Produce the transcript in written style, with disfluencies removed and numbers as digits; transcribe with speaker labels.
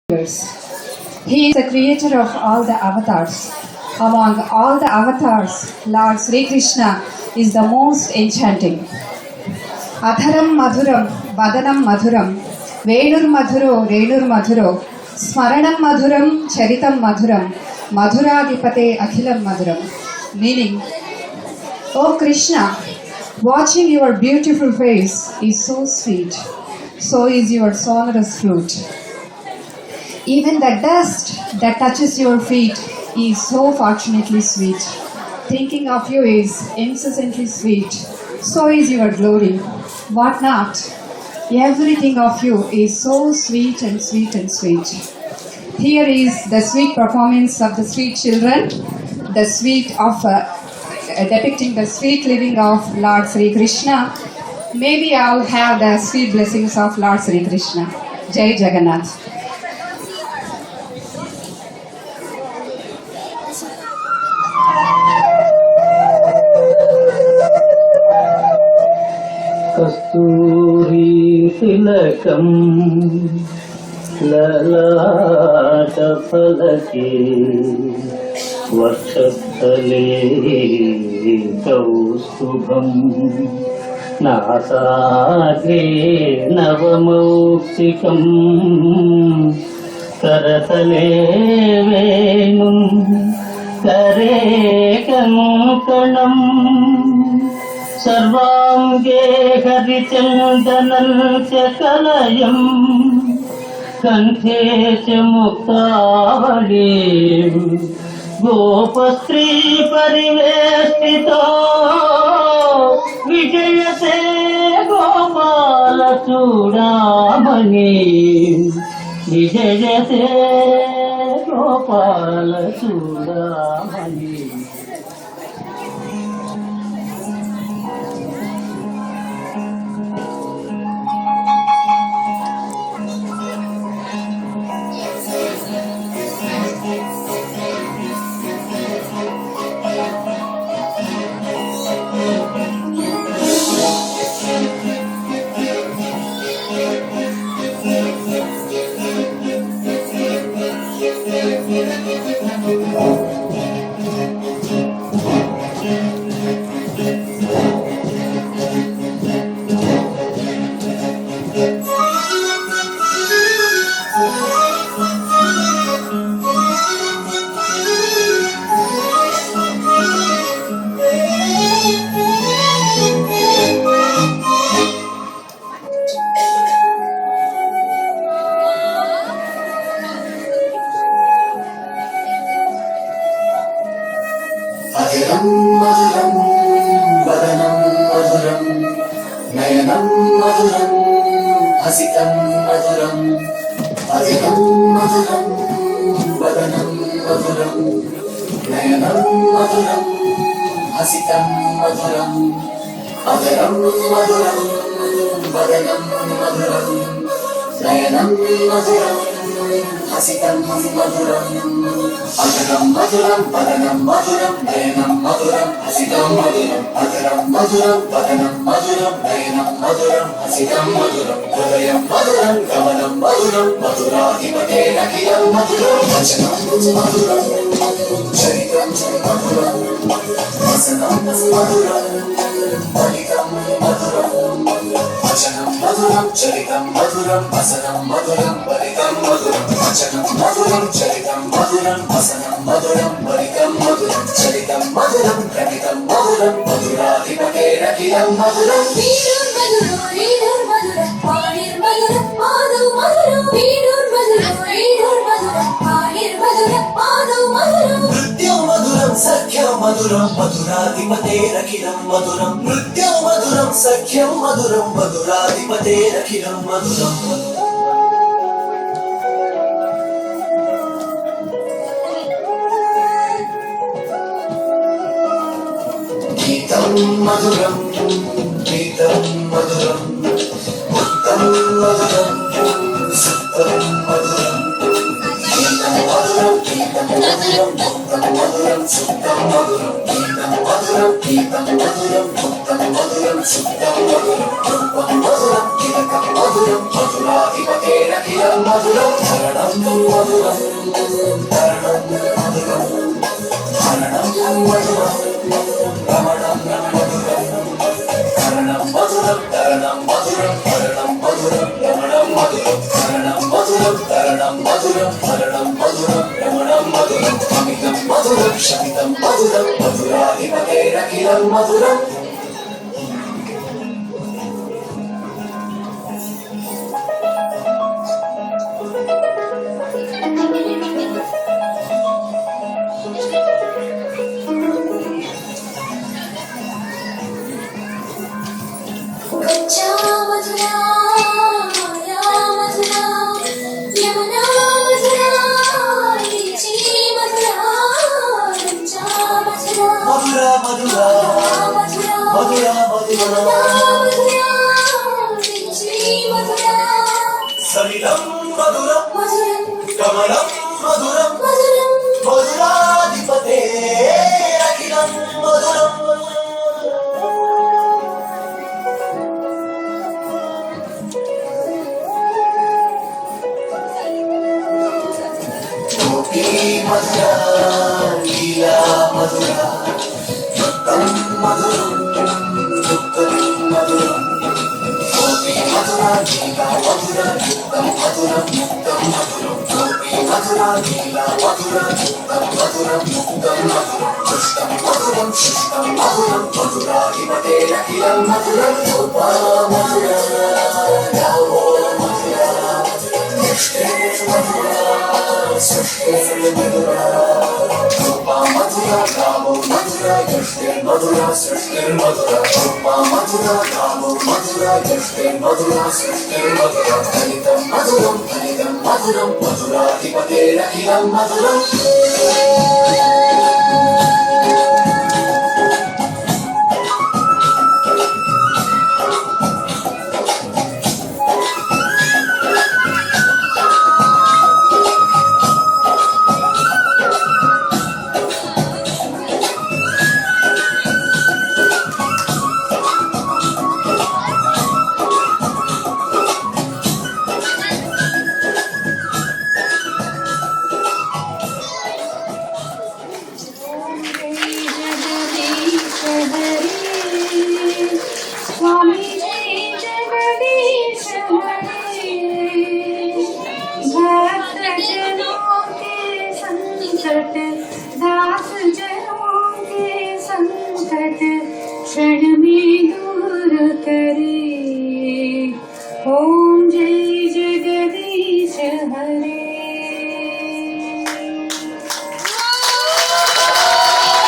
Speaker 1: He is the creator of all the avatars. Among all the avatars, Lord Sri Krishna is the most enchanting. Adharam madhuram, vadanam madhuram, venur madhuro, renur madhuro, smaranam madhuram, charitam madhuram, madhuradipate akhilam madhuram. Meaning, O Krishna, watching your beautiful face is so sweet. So is your sonorous flute. Even the dust that touches your feet is so fortunately sweet. Thinking of you is incessantly sweet. So is your glory. What not? Everything of you is so sweet and sweet and sweet. Here is the sweet performance of the sweet children, the sweet of depicting the sweet living of Lord Sri Krishna. May we all have the sweet blessings of Lord Sri Krishna. Jai Jagannath.
Speaker 2: కస్తూరి తిలకం లలాట ఫలకే వర్షస్థలే కౌస్తుభం నాసాగ్రే నవమౌక్తికం కరతలే వేణుం కరే కంకణం సర్వాంగే హరిచందనం చ కలయం కంఠే చ ముక్తావళీ గోపస్త్రీ పరివేష్టితో విజయతే గోపాల చూడామణి విజయతే గోపాల చూడామణి.
Speaker 3: అధిరం మధురం వదనం మధురం నయనం మధురం హసితం మధురం. అధిరం మధురం వదనం మధురం నయనం మధురం హసితం మధురం. అధిరం మధురం వదనం మధురం నయనం మధురం హసితం మధురం. అధరం మధురం వదనం మధురం నయనం మధురం హసితం మధురం. అధరం మధురం వదనం మధురం నయనం మధురం హసితం మధురం. హృదయం మధురం గమనం మధురం మధురాధిపతే అఖిలం మధురం. వచనం మధురం చరితం మధురం వసనం మధురం ఫలితం మధురం. వచనం మధురం చరితం మధురం వసనం మధురం ఫలితం మధురం. వచనం మధురం చరితం మధురం వసనం మధురం ఫలితం మధురం. చరితం మధురం ప్రమితం మధురం మధురాధిపతే అఖిలం మధురం.
Speaker 4: వీణుర్ మధురం వీణుర్ మధురం పాణిర్ మధురం మాధవ్ మధురం. వీణుర్ మధురం వీణుర్ మధురం పాణిర్ మధురం మాధవ్ మధురం.
Speaker 3: నృత్యం మధురం సఖ్యం మధురం మధురాధిపతే అఖిలం మధురం. నృత్యం మధురం సఖ్యం మధురం మధురాధిపతే అఖిలం మధురం. గీతం మధురం గీతం మధురం ఉత్తం మధురం సుత్తం మధురం. గీతం మధురం గీతం మధురం ఉత్తం మధురం సుత్తం మధురం. గీతం గీతం మధురం గీతం మధురం ముక్తం మధురం శుద్ధం మధురం రూపం మధురం తిలకం మధురం మధురాధిపతేరఖిలం మధురం శరణం మధురం శరణం మధురం శరణం మధురం రమణం మధురం శరణం మధురం తరణం మధురం శరణం మధురం రమణం మధురం శరణం మధురం తరణం మధురం శరణం మధురం రమణం మధురం అమితం మధురం శమితం మధురం మధురాధిపతేరఖిలం మధురం
Speaker 4: గచ్చా మధురా యా మధురా యమునా మధురా వీచి మధురా గచ్చా మధురా
Speaker 3: మధుర మధుర
Speaker 4: మధురా
Speaker 3: మధుర మధుర
Speaker 4: మధురా వీచి మధురా
Speaker 3: సలిలం మధురం
Speaker 4: మధురం
Speaker 3: కమలం మధురం
Speaker 4: మధురం
Speaker 3: మధురాధిపతేరఖిలం మధురం గోపీ మధుర లీలా మధుర ముక్తం మధురం ముక్తం మధురం గోపీ మధుర లీలా మధుర ముక్తం మధురం ముక్తం మధురం గోపీ మధుర లీలా మధుర ముక్తం మధురం ముక్తం మధురం పుష్టం మధురం శిష్టం మధురం మధురాధిపతేరఖిలం మధురం గోపా మధుర రామో మధుర నిష్ఠే మధుర సృష్టి మధుర రూపా మధుర రామో మధుర నిష్ఠే మధుర సృష్టి మధుర రూపా మధుర రామో మధుర నిష్ఠే మధుర సృష్టి మధుర ఫలితం మధురం ఫలితం మధురం మధురాధిపతేరఖిలం మధురం